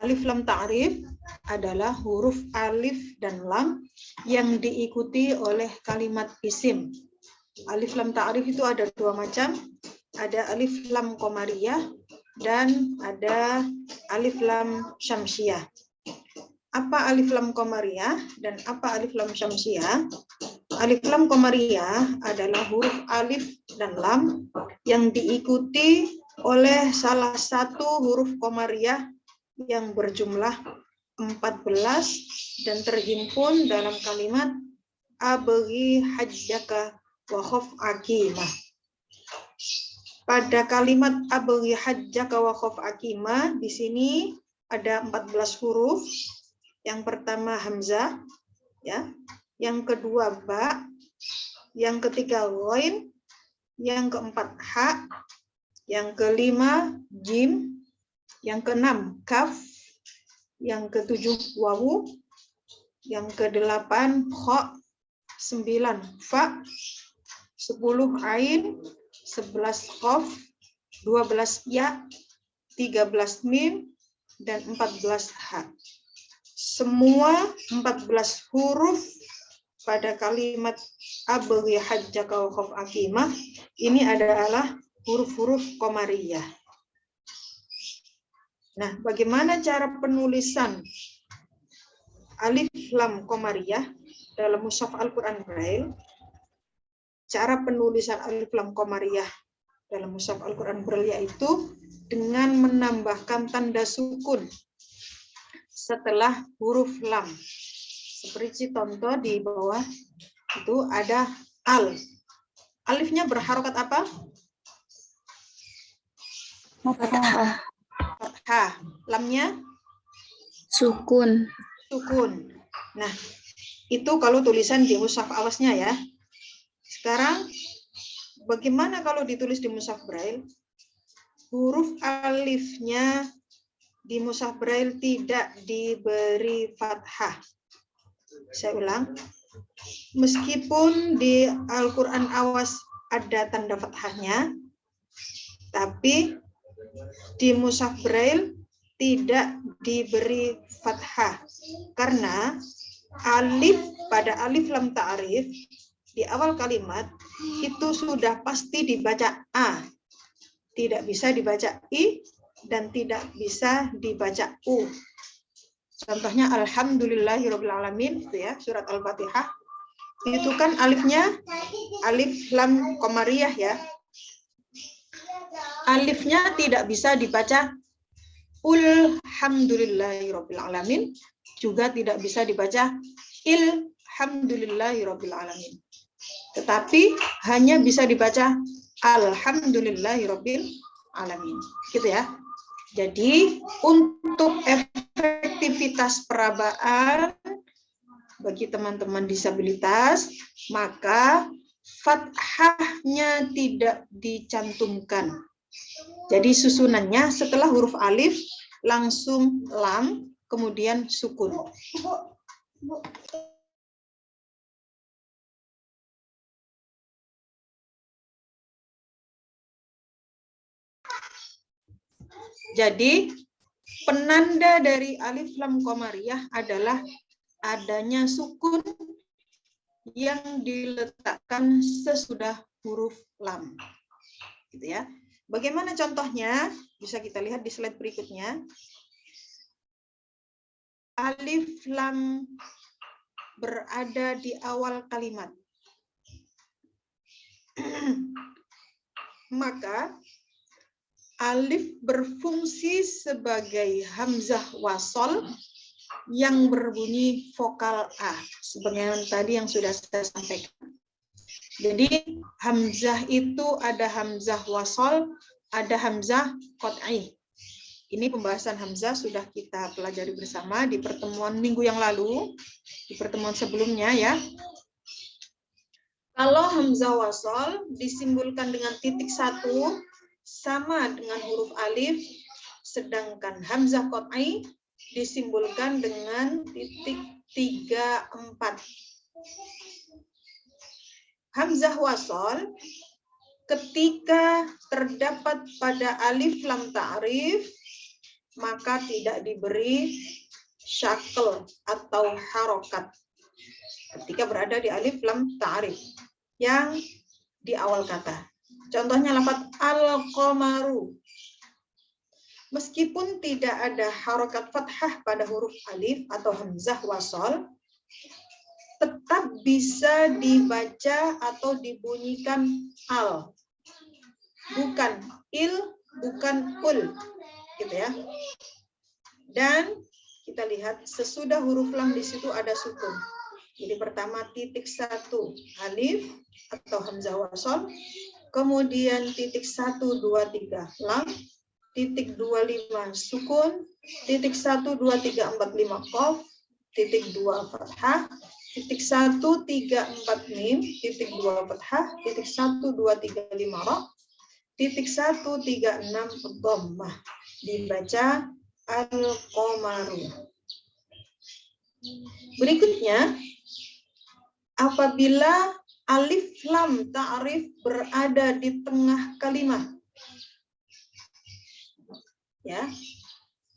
alif lam ta'rif adalah huruf alif dan lam yang diikuti oleh kalimat isim. Alif lam ta'rif itu ada dua macam, ada alif lam qamariyah dan ada alif lam syamsiyah. Apa alif lam qamariyah dan apa alif lam syamsiyah? Alif lam qamariyah adalah huruf alif dan lam yang diikuti oleh salah satu huruf qamariyah yang berjumlah 14 dan terhimpun dalam kalimat abghi hajjaka wa khaf aqimah. Pada kalimat abghi hajjaka wa khaf aqimah di sini ada 14 huruf. Yang pertama hamzah, ya. Yang kedua ba, yang ketiga ghain, yang keempat ha, yang kelima jim, yang keenam kaf, yang ketujuh wawu, yang kedelapan kha, 9 fa, 10 ain, 11 qaf, 12 ya, 13 mim, dan 14 ha. Semua 14 huruf pada kalimat abghi hajjaka wa khaf aqimah ini adalah huruf-huruf qamariyah. Nah, bagaimana cara penulisan alif lam qamariyah dalam mushaf Al-Qur'an Braille? Cara penulisan alif lam qamariyah dalam mushaf Al-Qur'an Braille yaitu dengan menambahkan tanda sukun setelah huruf lam. Seperti contoh di bawah itu ada al. Alifnya berharokat apa? Fathah. Fathah. Lamnya? Sukun. Sukun. Nah, itu kalau tulisan di mushaf awasnya ya. Sekarang, bagaimana kalau ditulis di mushaf Braille? Huruf alifnya di mushaf Braille tidak diberi fathah. Saya ulang, meskipun di Al-Quran Awas ada tanda fathahnya, tapi di mushaf Braille tidak diberi fathah. Karena alif pada alif lam ta'rif di awal kalimat itu sudah pasti dibaca A. Tidak bisa dibaca I dan tidak bisa dibaca U. Contohnya alhamdulillahirobbilalamin itu ya, surat Al-Fatihah. Itu kan alifnya alif lam qamariyah ya. Alifnya tidak bisa dibaca alhamdulillahirobbilalamin, juga tidak bisa dibaca ilhamdulillahirobbilalamin. Tetapi hanya bisa dibaca alhamdulillahirobbilalamin. Gitu ya. Jadi untuk efektivitas perabaan bagi teman-teman disabilitas, maka fathahnya tidak dicantumkan. Jadi susunannya setelah huruf alif langsung lam, kemudian sukun. Jadi penanda dari alif lam qamariyah adalah adanya sukun yang diletakkan sesudah huruf lam. Gitu ya. Bagaimana contohnya? Bisa kita lihat di slide berikutnya. Alif lam berada di awal kalimat. Maka alif berfungsi sebagai hamzah wasol yang berbunyi vokal A, sebagaimana tadi yang sudah saya sampaikan. Jadi hamzah itu ada hamzah wasol, ada hamzah qat'i. Ini pembahasan hamzah sudah kita pelajari bersama di pertemuan minggu yang lalu, di pertemuan sebelumnya ya. Kalau hamzah wasol disimbolkan dengan titik 1 sama dengan huruf alif, sedangkan hamzah qat'i disimbolkan dengan titik 3, 4. Hamzah wasol ketika terdapat pada alif lam ta'rif maka tidak diberi syakl atau harokat ketika berada di alif lam ta'rif yang di awal kata. Contohnya lafaz al-qamaru. Meskipun tidak ada harokat fathah pada huruf alif atau hamzah wasol, tetap bisa dibaca atau dibunyikan al. Bukan il, bukan ul. Gitu ya. Dan kita lihat sesudah huruf lam di situ ada sukun. Jadi pertama titik 1 alif atau hamzah wasol, kemudian titik 1 2 3 lam, titik 25 sukun, titik 1 2 3 4 5 qaf, titik 2 fathah, titik 1 3 4 mim, titik 2 fathah, titik 1 2 3 5 ra, titik 1 3 6 dhammah. Dibaca al-qamaru. Berikutnya, apabila alif lam ta'rif berada di tengah kalimat, ya,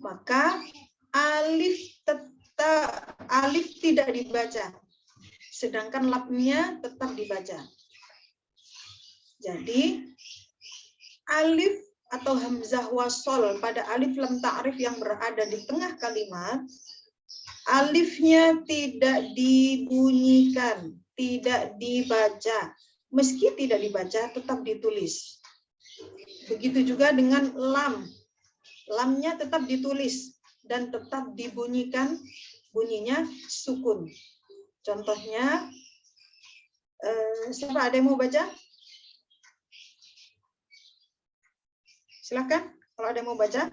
maka alif tidak dibaca, sedangkan lamnya tetap dibaca. Jadi alif atau hamzah wasol pada alif lam ta'rif yang berada di tengah kalimat, alifnya tidak dibunyikan, tidak dibaca. Meski tidak dibaca, tetap ditulis. Begitu juga dengan lam. Lamnya tetap ditulis dan tetap dibunyikan, bunyinya sukun. Contohnya, siapa ada yang mau baca? Silakan, kalau ada yang mau baca.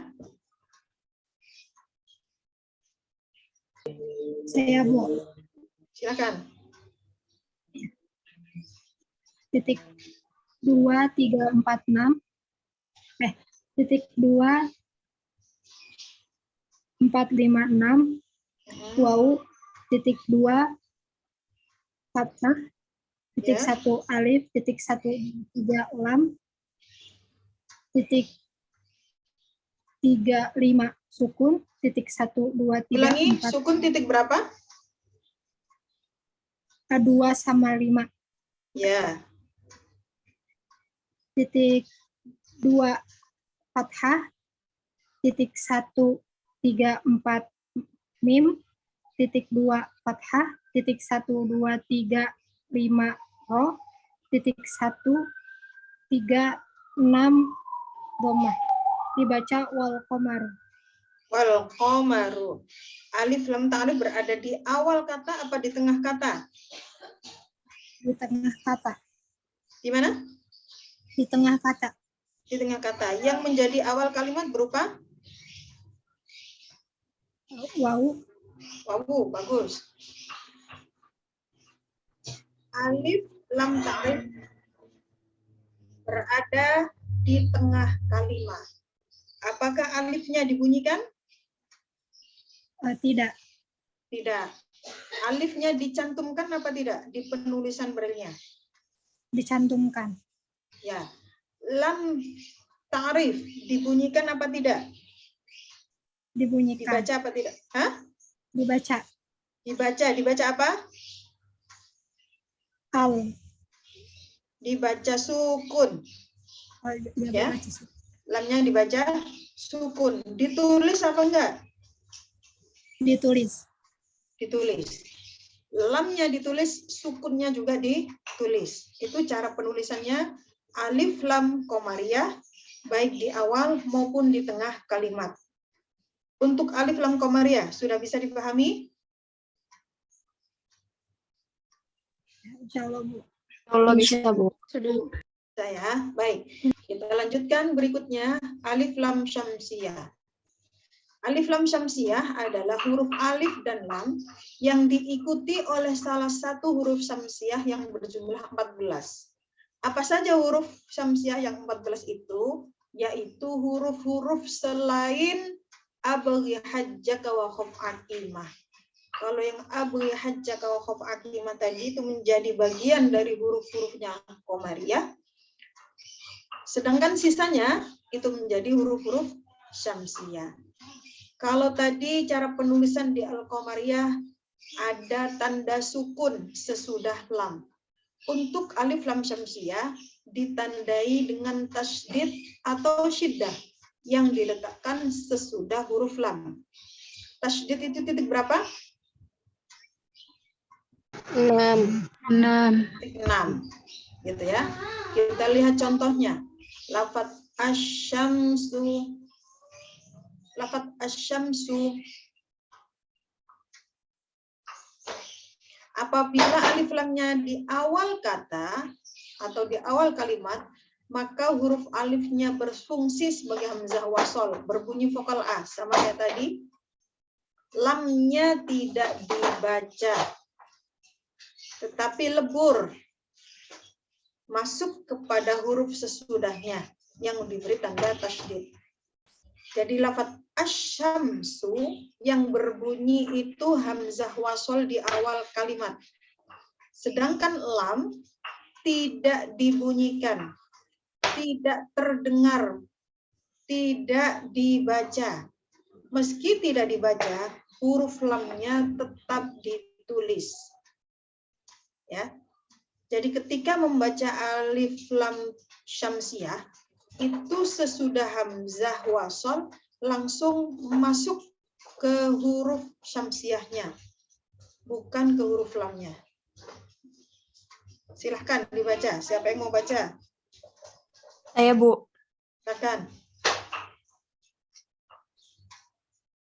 Saya, Bu. Silakan. Titik 2 3 4 6. Titik 2 4 5 6. Waw. Titik 2 fathah. Titik 1 alif. Titik 1 3 lam. Titik 3 5 sukun. Titik 1 2 3 Ulangi, 4. sukun titik berapa? 2 sama 5. Ya. Titik 2 fathah, titik 1 3 4 mim, titik 2 fathah, titik 1 2 3 5 ro, titik 1 3 6 dhammah. Dibaca wal qamaru. Wal qamaru. Alif lam ta'rif berada di awal kata apa di tengah kata? Di tengah kata. Di mana? Di tengah kata. Di tengah kata. Yang menjadi awal kalimat berupa? Waw. Wawu, bagus. Alif lam ta'rif berada di tengah kalimat. Apakah alifnya dibunyikan? Tidak. Tidak. Alifnya dicantumkan apa tidak di penulisan braille-nya? Dicantumkan. Ya. Lam ta'rif dibunyikan apa tidak? Dibunyikan. Dibaca apa tidak? Hah? Dibaca. Dibaca. Dibaca apa? Al. Dibaca sukun. Ya. Lamnya dibaca sukun. Ditulis apa enggak? Ditulis. Ditulis. Lamnya ditulis, sukunnya juga ditulis. Itu cara penulisannya alif lam qamariyah, baik di awal maupun di tengah kalimat. Untuk alif lam qamariyah sudah bisa dipahami? Insyaallah, Bu. Allah bisa, Bu. Sudah. Saya, baik. Kita lanjutkan berikutnya alif lam syamsiyah. Alif lam syamsiyah adalah huruf alif dan lam yang diikuti oleh salah satu huruf syamsiyah yang berjumlah 14. Apa saja huruf syamsiyah yang 14 itu? Yaitu huruf-huruf selain abghi hajjaka wa khuf aqimah. Kalau yang abghi hajjaka wa khuf aqimah tadi itu menjadi bagian dari huruf-hurufnya qamariyah. Sedangkan sisanya itu menjadi huruf-huruf syamsiyah. Kalau tadi cara penulisan di Al-Qamariyah ada tanda sukun sesudah lam. Untuk alif lam syamsiyah ditandai dengan tasydid atau syiddah yang diletakkan sesudah huruf lam. Tasydid itu titik berapa? 6. 6. Gitu ya. Kita lihat contohnya. Lafaz asyamsu. Lafaz asyamsu. Apabila alif lamnya di awal kata atau di awal kalimat, maka huruf alifnya berfungsi sebagai hamzah wasol, berbunyi vokal A. Sama kayak tadi, lamnya tidak dibaca, tetapi lebur masuk kepada huruf sesudahnya yang diberi tanda tasydid. Jadi lafaz asyamsu yang berbunyi itu hamzah wasol di awal kalimat. Sedangkan lam tidak dibunyikan, tidak terdengar, tidak dibaca. Meski tidak dibaca, huruf lamnya tetap ditulis. Ya. Jadi ketika membaca alif lam syamsiyah, itu sesudah hamzah wasol langsung masuk ke huruf syamsiyahnya, bukan ke huruf lamnya. Silahkan dibaca. Siapa yang mau baca? Saya, Bu. Silahkan.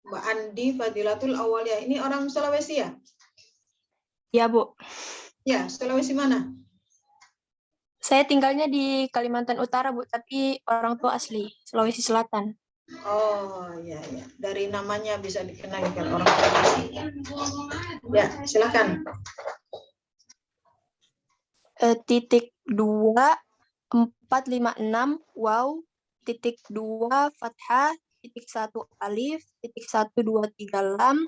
Mbak Andi Fadilatul Awaliyah. Ini orang Sulawesi ya? Ya, Bu. Ya, Sulawesi mana? Saya tinggalnya di Kalimantan Utara, Bu, tapi orang tua asli Sulawesi Selatan. Oh, ya, ya. Dari namanya bisa dikenali kan orang Sulawesi. Ya, silakan. Titik 2, 4, 5, 6, wow, titik 2, fathah, titik 1, alif, titik 1, 2, 3, lam,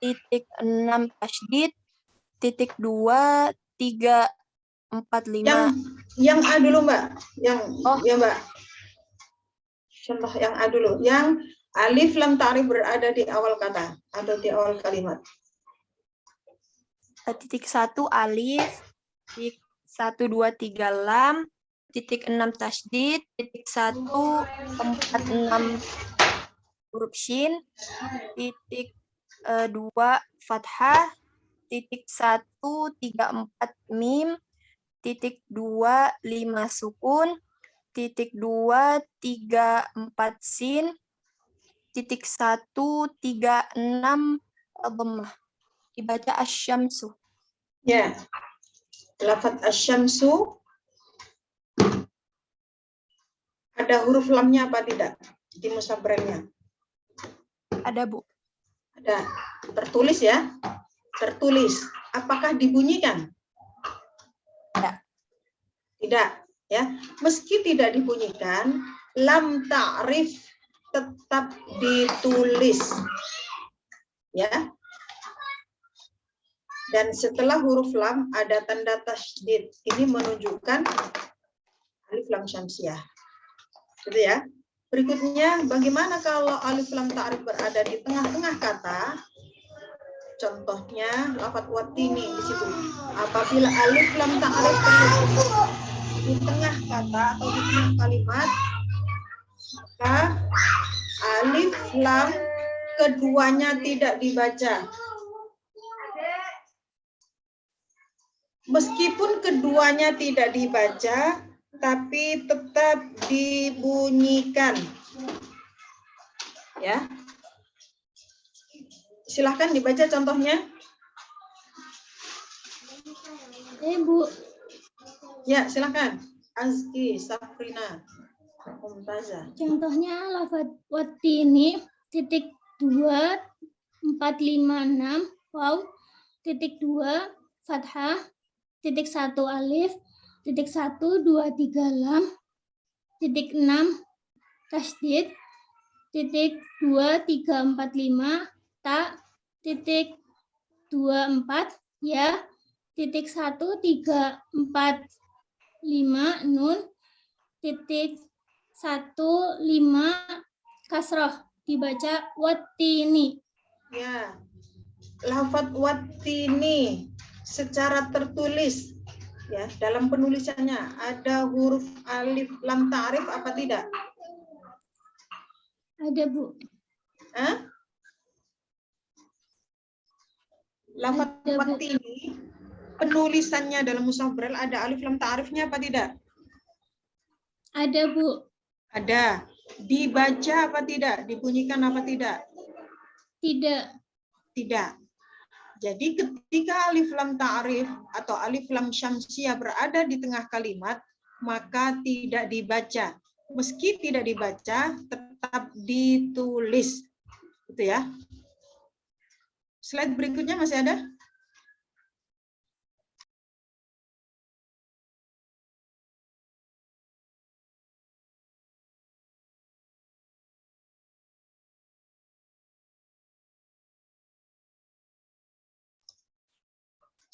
titik 6, tasydid, titik 2, 3, 4, 5. Yang A dulu, Mbak. Yang Oh. ya, Mbak. Contoh yang A dulu. Yang alif lam ta'rif berada di awal kata atau di awal kalimat. Titik 1, alif, titik 1, 2, 3, lam, titik 6, tasydid, titik 1, 4, 6, huruf shin, titik 2, fathah, titik 1, 3, 4, mim, titik 2, 5, sukun, titik 2, 3, 4, sin, titik 1, 3, 6, dhammah. Dibaca asyamsu. Ya. Lafaz asyamsu ada huruf lamnya apa tidak di mushaf Braille-nya? Ada, Bu. Ada. Tertulis ya? Tertulis. Apakah dibunyikan? Tidak. Tidak, ya. Meski tidak dibunyikan, lam ta'rif tetap ditulis. Ya. Dan setelah huruf lam ada tanda tasydid. Ini menunjukkan alif lam syamsiyah. Gitu ya. Berikutnya, bagaimana kalau alif lam ta'rif berada di tengah-tengah kata? Contohnya lafaz watini di situ. Apabila alif lam ta'rif di tengah kata atau di tengah kalimat, maka alif lam keduanya tidak dibaca. Meskipun keduanya tidak dibaca, tapi tetap dibunyikan. Ya. Silahkan dibaca contohnya. Bu. Ya, silahkan. Azki, Safrina, Mumtazah. Contohnya lafaz watini titik 2, 4, 5, 6, wow, titik 2, fathah, titik 1, alif, titik 1, 2, 3, lam, titik 6, tasydid, titik 2, 3, 4, 5, ta, titik 2, 4, ya, titik 1, 3, 4, 5, nun, titik 1, 5, kasroh, dibaca watini. Ya, lafadz watini secara tertulis ya, dalam penulisannya ada huruf alif lam ta'rif apa tidak? Ada, Bu. Hah? Lafadz Ada, Bu. watini penulisannya dalam mushaf Braille ada alif lam ta'rifnya apa tidak? Ada, Bu. Ada. Dibaca apa tidak? Dibunyikan apa tidak? Tidak. Tidak. Jadi ketika alif lam ta'rif atau alif lam syamsiyah berada di tengah kalimat, maka tidak dibaca. Meski tidak dibaca, tetap ditulis. Itu ya. Slide berikutnya masih ada?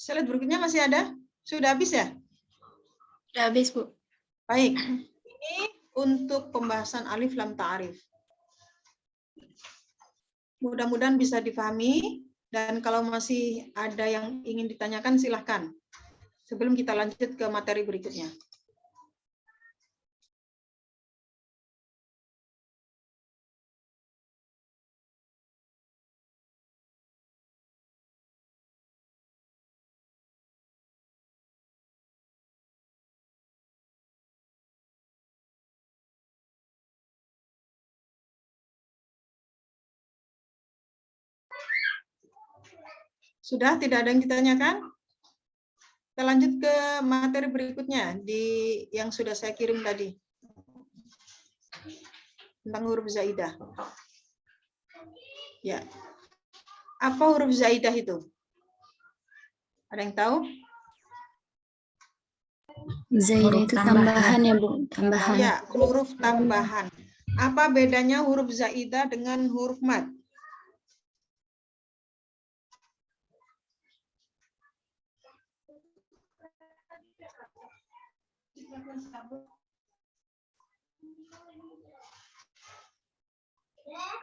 Slide berikutnya masih ada? Sudah habis ya? Udah habis, Bu. Baik. Ini untuk pembahasan alif lam ta'rif. Mudah-mudahan bisa dipahami dan kalau masih ada yang ingin ditanyakan silahkan. Sebelum kita lanjut ke materi berikutnya. Sudah tidak ada yang ditanyakan? Kita lanjut ke materi berikutnya yang sudah saya kirim tadi. Tentang huruf zaidah. Ya. Apa huruf zaidah itu? Ada yang tahu? Zaidah itu tambahan ya, Bu. Tambahan. Ya, huruf tambahan. Apa bedanya huruf zaidah dengan huruf mad?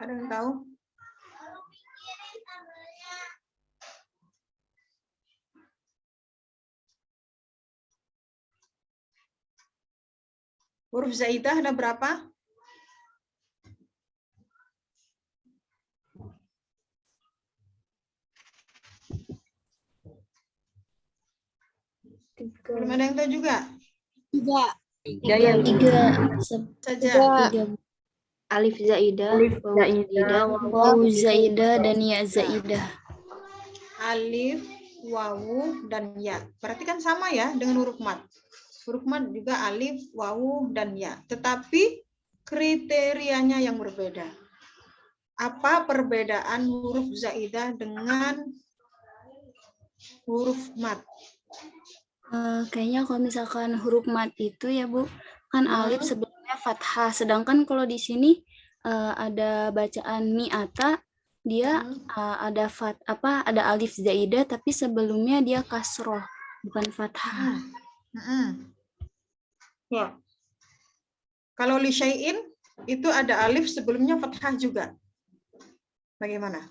Ada yang tahu? Huruf zaidah ada berapa? Belum ada yang tahu juga? Tiga. Tiga Saja. alif zaidah, waw zaidah, dan ya zaidah. Alif, wawu, dan ya. Berarti kan sama ya dengan huruf mad. Huruf mad juga alif, wawu, dan ya. Tetapi kriterianya yang berbeda. Apa perbedaan huruf zaidah dengan huruf mad? Kayaknya kalau misalkan huruf mad itu ya, Bu, kan alif sebelumnya fathah. Sedangkan kalau di sini ada bacaan mi'ata, dia ada ada alif zaidah tapi sebelumnya dia kasroh, bukan fathah. Ya. Kalau li syai'in itu ada alif sebelumnya fathah juga. Bagaimana?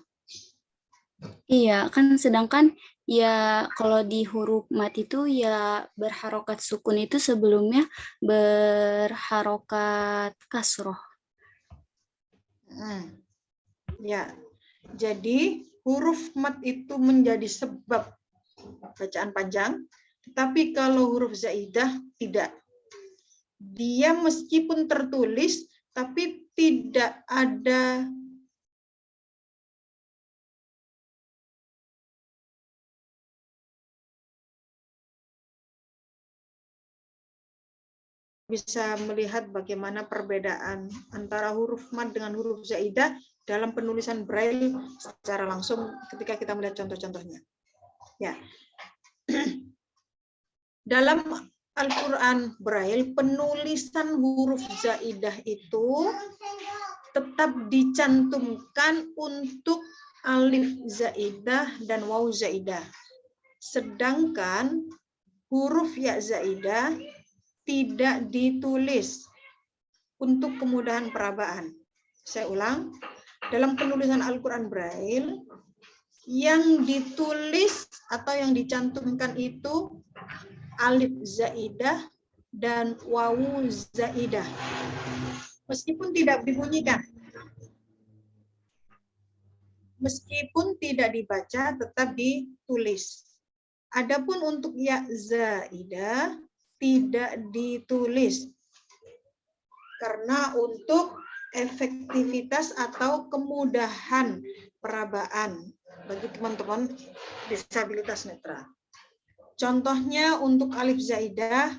Iya, kan sedangkan ya kalau di huruf mat itu ya berharokat sukun itu sebelumnya berharokat kasroh. Ya, jadi huruf mat itu menjadi sebab bacaan panjang, tetapi kalau huruf zaidah tidak. Dia meskipun tertulis, tapi tidak ada bisa melihat bagaimana perbedaan antara huruf mad dengan huruf zaidah dalam penulisan Braille secara langsung ketika kita melihat contoh-contohnya. Ya. Dalam Al-Quran Braille, penulisan huruf zaidah itu tetap dicantumkan untuk alif zaidah dan waw zaidah. Sedangkan huruf ya zaidah tidak ditulis untuk kemudahan perabaan. Saya ulang, dalam penulisan Al-Quran Braille, yang ditulis atau yang dicantumkan itu alif zaidah dan wawu zaidah. Meskipun tidak dibunyikan. Meskipun tidak dibaca, tetap ditulis. Adapun untuk ya zaidah tidak ditulis. Karena untuk efektivitas atau kemudahan perabaan bagi teman-teman disabilitas netra. Contohnya untuk alif zaidah,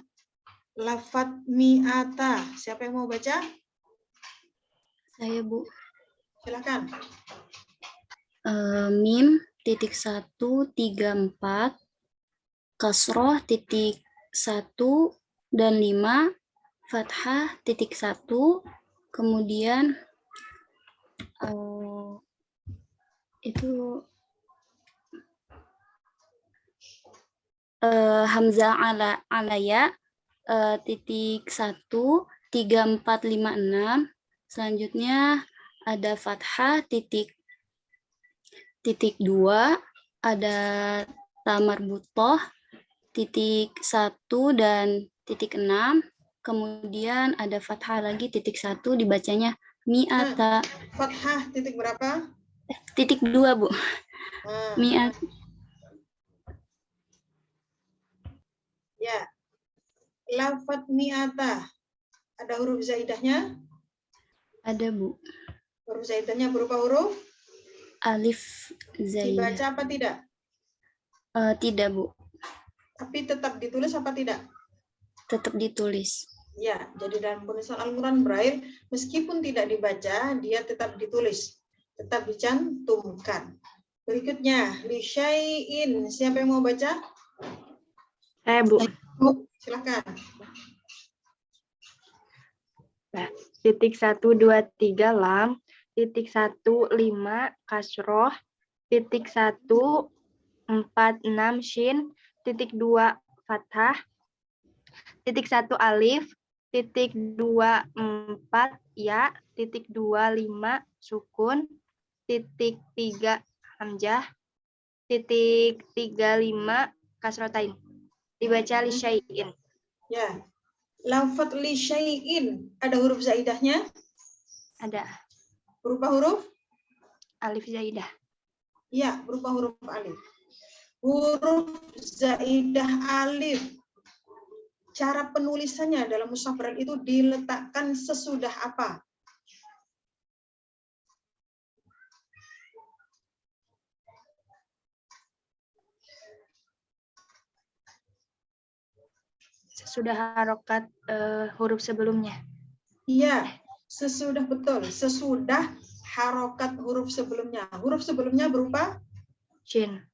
lafat mi'ata. Siapa yang mau baca? Saya, Bu. Silakan. Mim titik 134 kasroh titik 1 dan 5 fathah titik 1 kemudian itu hamzah alaya titik 1 3 4 5 6 selanjutnya ada fathah titik 2 ada tamar butoh titik 1 dan titik 6 kemudian ada fathah lagi titik 1 dibacanya mi'ata. Fathah titik berapa? Titik 2, Bu. Mi'at. Ya. Lafat mi'ata. Ada huruf zaidahnya? Ada, Bu. Huruf zaidahnya berupa huruf? Alif zaidah. Dibaca apa tidak? Tidak, Bu. Tapi tetap ditulis apa tidak? Tetap ditulis. Ya, jadi dalam penulisan Al-Quran Braille, meskipun tidak dibaca, dia tetap ditulis, tetap dicantumkan. Berikutnya, li syai'in. Siapa yang mau baca? Saya, Bu. Silakan. Titik 1, 2, 3 lam, titik 1, 5 kasroh, titik 1, 4, 6 shin, titik 2 fathah, titik 1 alif, titik 2, 4 ya, titik 2, 5 sukun, titik 3 hamzah, titik 3, 5 kasrotain. Dibaca li syai'in. Ya. Lafat li syai'in. Ada huruf zaidahnya? Ada Berupa huruf? alif zaidah. Ya, berupa huruf alif. Huruf zaidah alif. Cara penulisannya dalam mushaf Braille itu diletakkan sesudah apa? Sesudah harokat huruf sebelumnya. Iya, sesudah betul. Sesudah harokat huruf sebelumnya. Huruf sebelumnya berupa Shin.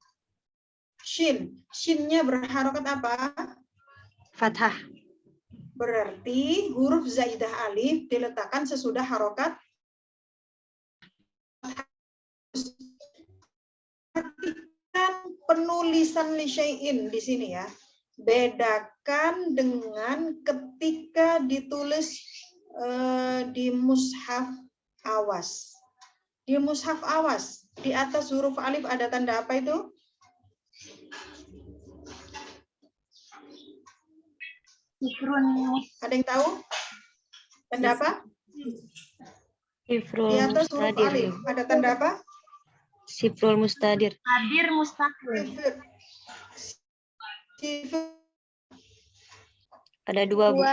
shin. Shinnya berharokat apa? Fathah. Berarti huruf zaidah alif diletakkan sesudah harokat. Perhatikan penulisan li syai'in di sini ya. Bedakan dengan ketika ditulis di mushaf awas. Di mushaf awas, di atas huruf alif ada tanda apa itu? Ada yang tahu? Tanda apa? Sifrul Di atas huruf mustadir. alif ada tanda apa? Sifrul mustadir. Hadir mustaqil. Ada dua, Bu.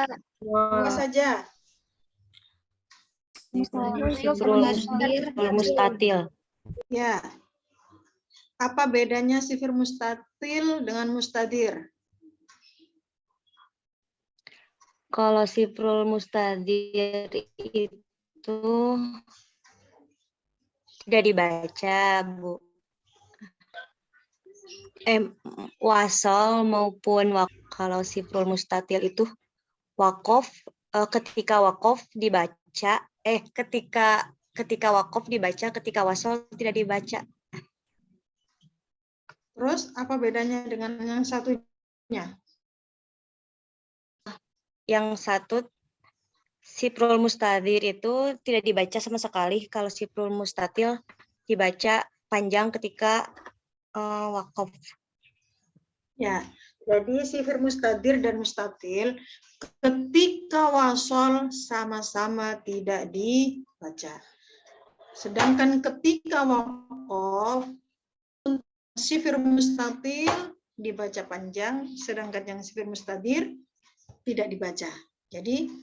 Dua saja. Sifrul mustatil. Ya. Apa bedanya sifir mustatil dengan mustadir? Kalau sifrul mustadir itu tidak dibaca, Bu. Wasol maupun kalau sifrul mustatil itu wakof, ketika wakof dibaca, ketika wakof dibaca, ketika wasol tidak dibaca. Terus apa bedanya dengan yang satunya? Yang satu Siprul mustadir itu tidak dibaca sama sekali. Kalau siprul mustatil dibaca panjang ketika wakaf. Ya, jadi sifir mustadir dan mustatil ketika wasol sama-sama tidak dibaca. Sedangkan ketika wakaf sifir mustatil dibaca panjang, sedangkan yang sifir mustadir tidak dibaca. Jadi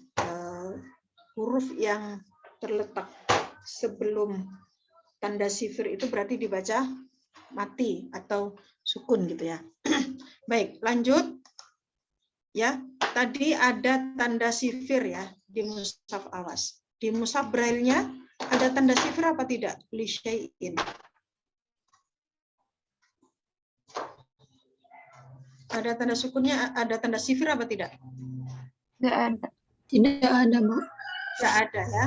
huruf yang terletak sebelum tanda sifir itu berarti dibaca mati atau sukun gitu ya. Baik, lanjut. Ya, tadi ada tanda sifir ya di mushaf awas. Di mushaf braille-nya ada tanda sifir apa tidak? Li syai'in. Ada tanda sukunnya, ada tanda sifir apa tidak? Nggak ada. Tidak ada, Bu. Tidak ada ya.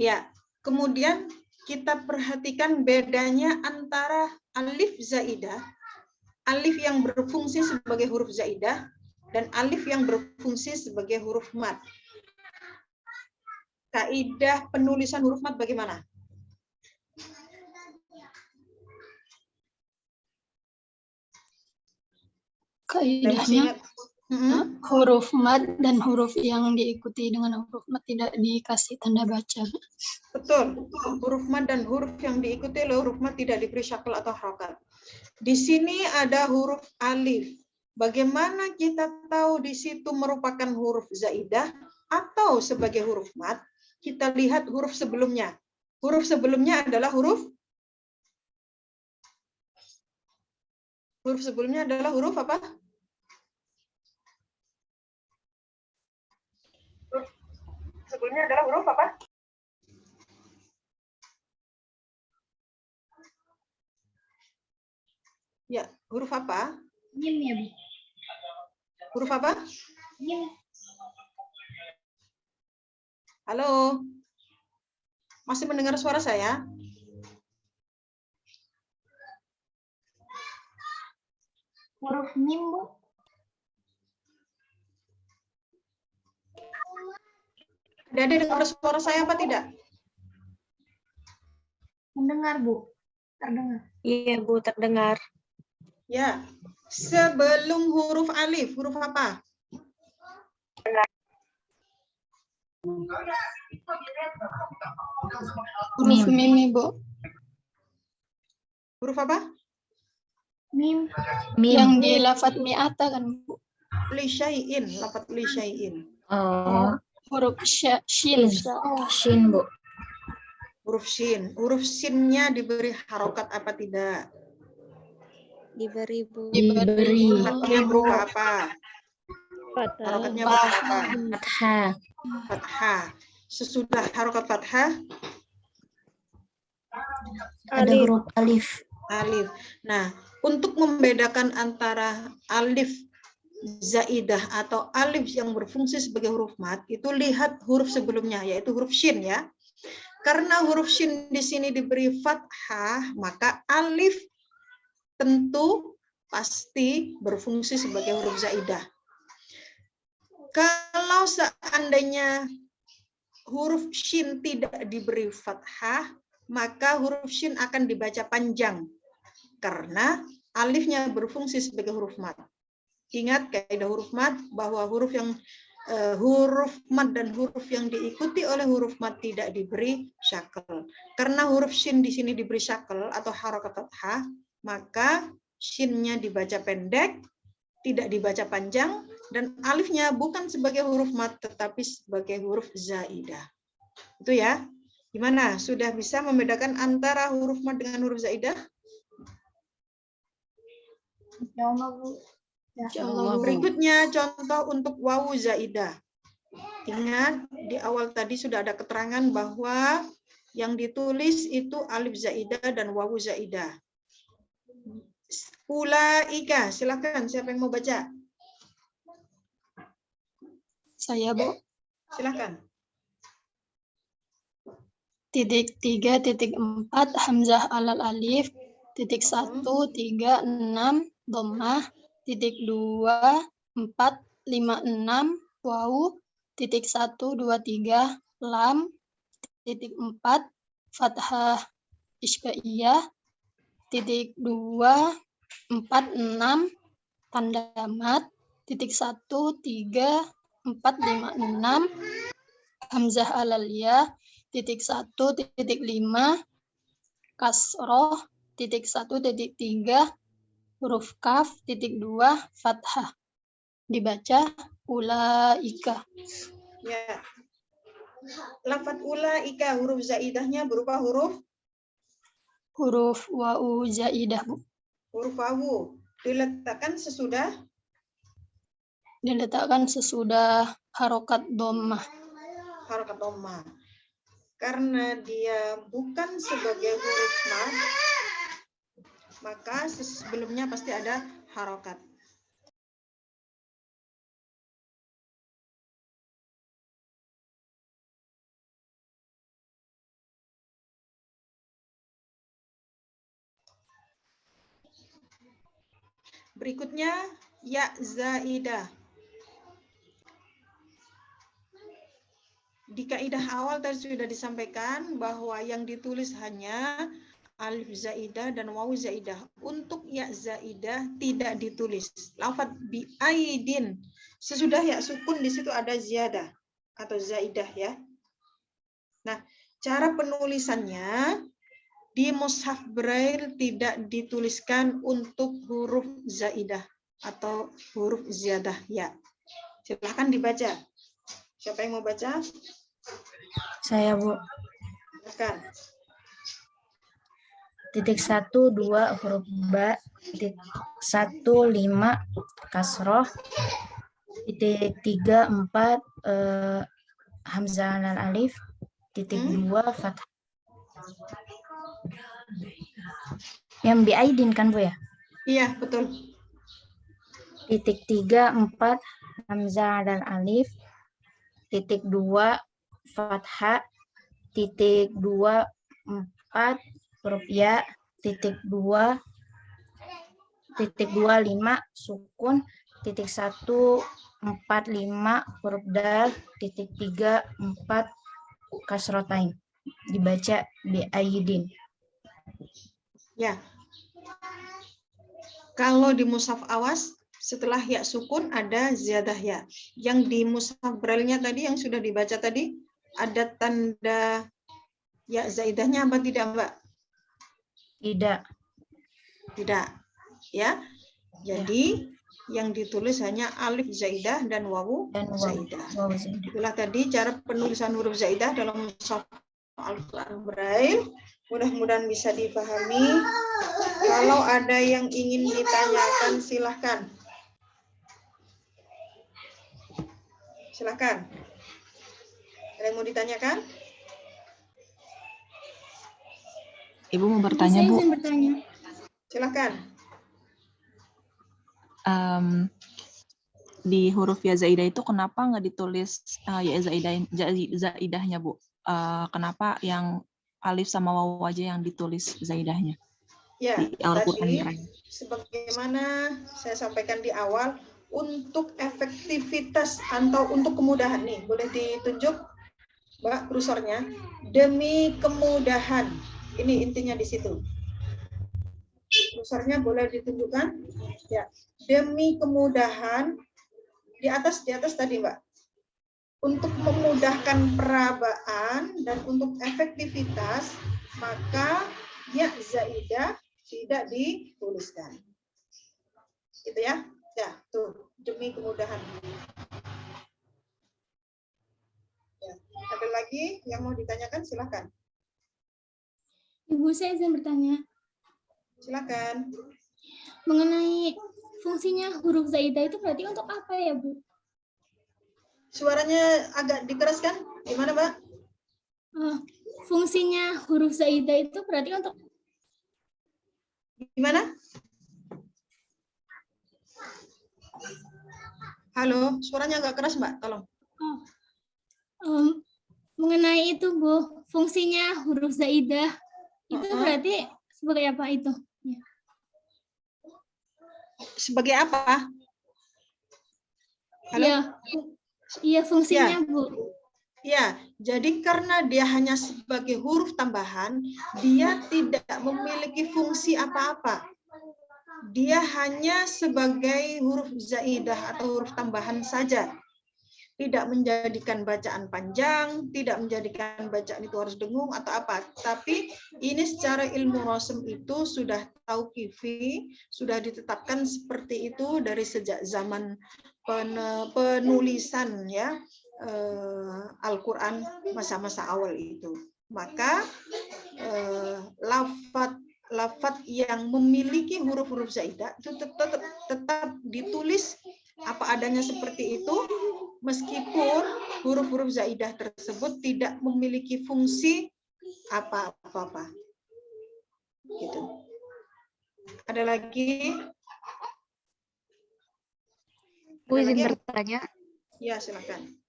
Ya, kemudian kita perhatikan bedanya antara alif zaidah, alif yang berfungsi sebagai huruf zaidah, dan alif yang berfungsi sebagai huruf mad. Kaidah penulisan huruf mad bagaimana? Kaidahnya huruf mad dan huruf yang diikuti dengan huruf mad tidak dikasih tanda baca. Betul, huruf mad dan huruf yang diikuti oleh huruf mad tidak diberi syakl atau harokat. Di sini ada huruf alif. Bagaimana kita tahu di situ merupakan huruf zaidah atau sebagai huruf mad? Kita lihat huruf sebelumnya. Huruf sebelumnya adalah huruf sebelumnya adalah huruf apa? Sebelumnya adalah huruf apa? Ya, huruf apa? Mim ya, Bu. Huruf apa? Mim. Halo? Masih mendengar suara saya? Huruf mim, Bu. Ada dengar suara saya apa tidak? Mendengar, Bu. Terdengar. Iya, Bu, terdengar. Ya. Sebelum huruf alif, huruf apa? Huruf mim, Ibu. Huruf apa? Mim. Yang di lafadz mi'ata kan, Bu. Li syai'in, lafadz li syai'in. Oh, Huruf shin. shin, Bu. Huruf shin. Huruf shinnya diberi harokat apa tidak? Diberi, Bu. Diberi. Harokatnya berupa apa? Harokatnya berupa apa? Fathah. Fathah. Sesudah harokat fathah, Ada huruf alif. alif. Nah, untuk membedakan antara alif zaidah atau alif yang berfungsi sebagai huruf mad, itu lihat huruf sebelumnya, yaitu huruf shin ya. Karena huruf shin di sini diberi fathah, maka alif tentu pasti berfungsi sebagai huruf zaidah. Kalau seandainya huruf shin tidak diberi fathah, maka huruf shin akan dibaca panjang karena alifnya berfungsi sebagai huruf mat. Ingat kaidah huruf mat bahwa huruf mat dan huruf yang diikuti oleh huruf mat tidak diberi syakel. Karena huruf shin di sini diberi syakel atau harokat fathah, maka shinnya dibaca pendek, tidak dibaca panjang, dan alifnya bukan sebagai huruf mat tetapi sebagai huruf zaidah. Itu ya. Gimana? Sudah bisa membedakan antara huruf mat dengan huruf zaidah? Insyaallah, Bu. Insyaallah, Bu. Berikutnya contoh untuk wawu zaidah. Ingat di awal tadi sudah ada keterangan bahwa yang ditulis itu alif zaidah dan wawu zaidah. Ulaika, silakan siapa yang mau baca? Saya, Bu. Silakan. 3.4 hamzah alal alif, 1, 3, 6 dhammah, 2, 4, 5, 6 wawu, 1, 2, 3 lam, 4 fathah isbaiyah, 2, 4, 6 tanda mat, 1, 3, 4, 5, 6 hamzah alal ya, 1, 5 kasroh, 1, 3 huruf kaf, 2 fathah. Dibaca ulaika. Ya. Lafaz ulaika huruf zaidahnya berupa huruf Wawu zaidah, Bu. huruf wawu. Diletakkan sesudah Harokat dhammah. harokat dhammah. Karena dia bukan sebagai huruf mat, maka sebelumnya pasti ada harokat. Berikutnya ya zaidah. Di kaidah awal tadi sudah disampaikan bahwa yang ditulis hanya alif zaidah dan wawu zaidah. Untuk ya zaidah tidak ditulis. Lafaz bi aidin. Sesudah ya sukun di situ ada ziyadah atau zaidah ya. Nah, cara penulisannya di mushaf Braille tidak dituliskan untuk huruf zaidah atau huruf ziyadah ya. Silahkan dibaca. Siapa yang mau baca? Saya, Bu. Silakan. 1, 2 huruf ba, 1, 5 kasroh, 3, 4 hamzah alal alif, 2 fathah. Yang biaidin kan, Bu ya? Iya, betul. 3, 4 hamzah alal alif, 2 fathah, 2, 4 huruf ya, 2, 5 sukun, 1, 4, 5 huruf dal, 3, 4 kasrotain. Dibaca biaidin. Ya. Kalau di mushaf awas setelah ya sukun ada ziyadah ya. Yang di mushaf Braille-nya tadi yang sudah dibaca tadi ada tanda ya zaidahnya apa tidak, Mbak? Tidak. Tidak. Ya. Jadi yang ditulis hanya alif zaidah dan wawu zaidah. Itulah tadi cara penulisan huruf zaidah dalam mushaf Al-Quran Braille. Mudah-mudahan bisa dipahami. Kalau ada yang ingin ditanyakan, silahkan. Silahkan. Ada yang mau ditanyakan? Ibu mau bertanya, Bu. Silahkan. Di huruf ya zaidah itu kenapa nggak ditulis ya zaidahnya, Bu? Kenapa yang alif sama wawu aja yang ditulis zaidahnya? Ya, di Al-Quran. tadi sebagaimana saya sampaikan di awal, untuk efektivitas atau untuk kemudahan nih, boleh ditunjuk Mbak kursornya, demi kemudahan. Ini intinya di situ. Kursornya boleh ditunjukkan. Ya, demi kemudahan di atas tadi, Mbak. Untuk memudahkan perabaan dan untuk efektivitas, maka ya zaidah tidak dituliskan. Gitu ya. Ya, tuh, demi kemudahan. Ya, ada lagi yang mau ditanyakan? Silakan. Ibu, saya izin bertanya. Silakan. Mengenai fungsinya huruf zaidah itu berarti untuk apa ya, Bu? Suaranya agak dikeraskan. Gimana, Mbak? Fungsinya huruf zaidah itu berarti untuk Gimana? Halo, suaranya agak keras, Mbak. Tolong. mengenai itu, Bu, fungsinya huruf zaidah itu berarti sebagai apa itu? Ya. Sebagai apa? Halo? Iya, iya fungsinya, Ya. Bu. Ya, jadi karena dia hanya sebagai huruf tambahan, dia tidak memiliki fungsi apa-apa. Dia hanya sebagai huruf zaidah atau huruf tambahan saja. Tidak menjadikan bacaan panjang, tidak menjadikan bacaan itu harus dengung atau apa. Tapi ini secara ilmu rosem itu sudah tauqifi, sudah ditetapkan seperti itu dari sejak zaman penulisan ya Al-Quran masa-masa awal itu. Maka lafaz yang memiliki huruf-huruf zaidah itu tetap ditulis apa adanya seperti itu, meskipun huruf-huruf zaidah tersebut tidak memiliki fungsi apa-apa. Gitu. Ada lagi? Bu, izin bertanya. Ya, silakan.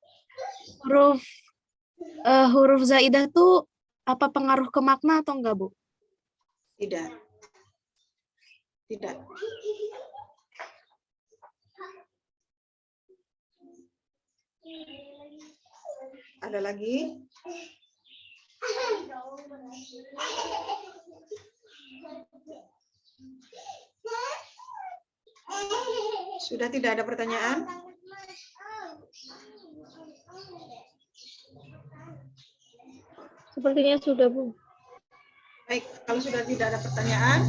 Huruf zaidah tuh apa pengaruh ke makna atau enggak, Bu? Tidak. Tidak. Ada lagi? Sudah tidak ada pertanyaan? Sepertinya sudah, Bu. Baik, kalau sudah tidak ada pertanyaan,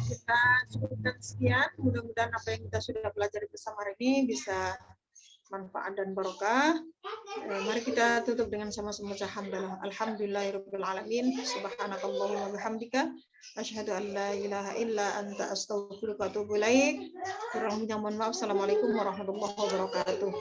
kita cukupkan sekian. Mudah-mudahan apa yang kita sudah pelajari bersama hari ini bisa manfaat dan barokah. Mari kita tutup dengan sama-sama hamdalah. Alhamdulillahirabbil alamin. Subhanakallahumma bihamdika asyhadu an la ilaha illa anta astaghfiruka wa atubu ilaik. Kurang lebihnya mohon maaf. Assalamualaikum warahmatullahi wabarakatuh.